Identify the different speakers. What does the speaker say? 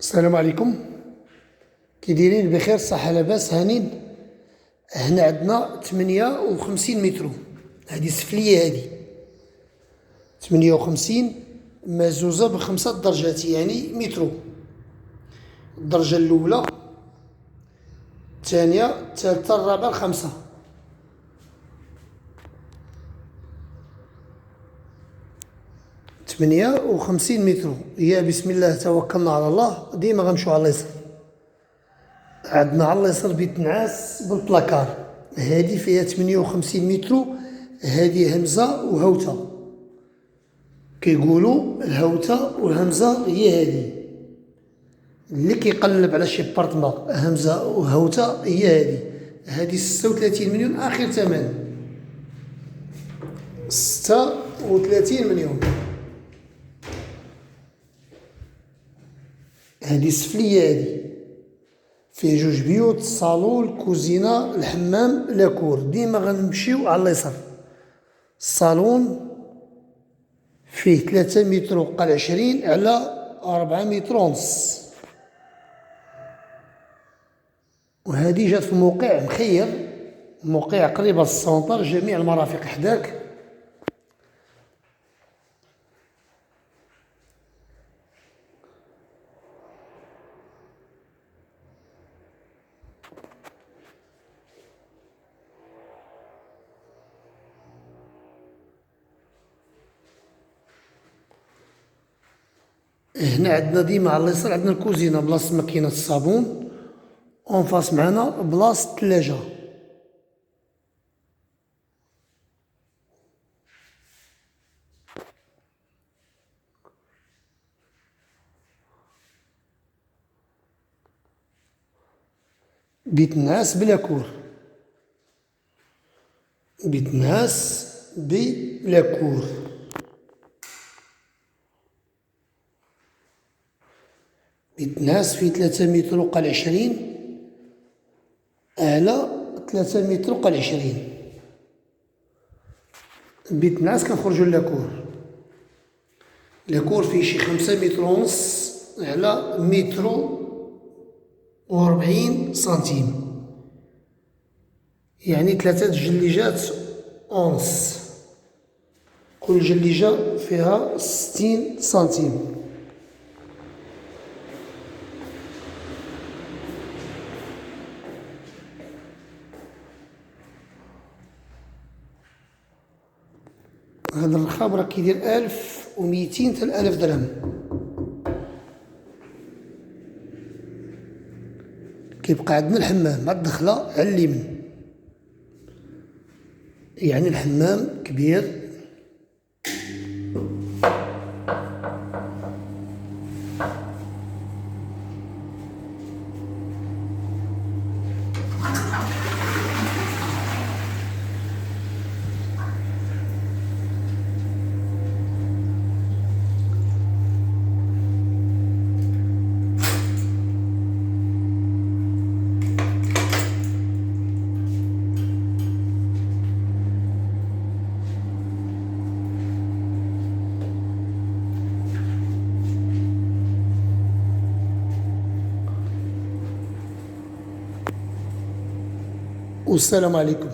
Speaker 1: السلام عليكم. كي دايرين؟ بخير، صحة لاباس، هانين. هنا عندنا 58 مترو. هذه السفلية، هذه 58 مزوزة بخمسة درجات، يعني مترو. الدرجة الأولى، الثانية، الثالثة، الرابعة، الخامسة. 58 مترو. يا بسم الله توكلنا على الله، ديما غنمشيو على اليسر. عندنا على اليسر بيت نعاس بالبلاكار، هذه فيها 58 مترو. هذه همزة وهوتة، كيقولوا الهوتة والهمزة هي هذه. اللي كيقلب على شي بارتما همزة وهوتة هي هذه 36 مليون آخر ثمن. 36 مليون. هذه السفلية، هذه فيه جوج بيوت، الصالون، الكوزينة، الحمام، لاكور. ديما غنمشيو على اليسر. الصالون فيه 3 متر قل 20 على 4 متر ونص، وهذه جات في موقع مخير، موقع قريب للسونطر، جميع المرافق حداك. هنا عندنا ديما على اليسار عندنا الكوزينة بلاصة ماكينة الصابون، اونفاس معنا بلاصة الثلاجة. بيت نعاس بلا كور، بيت نعاس بلا كور. بيت نعاس فيه 3 متر قل 20 على 3 متر قل 20. بيت نعاس كنخرجو لاكور. لاكور فيه شي 5 متر ونص على متر و40 سنتيم، يعني 3 جليجات ونص، كل جليجة فيها 60 سنتيم. هذا الرخام راه كيدير 1200 حتى 1000 درهم. كيبقى عندنا الحمام مع الدخلة على اليمين، يعني الحمام كبير. والسلام عليكم.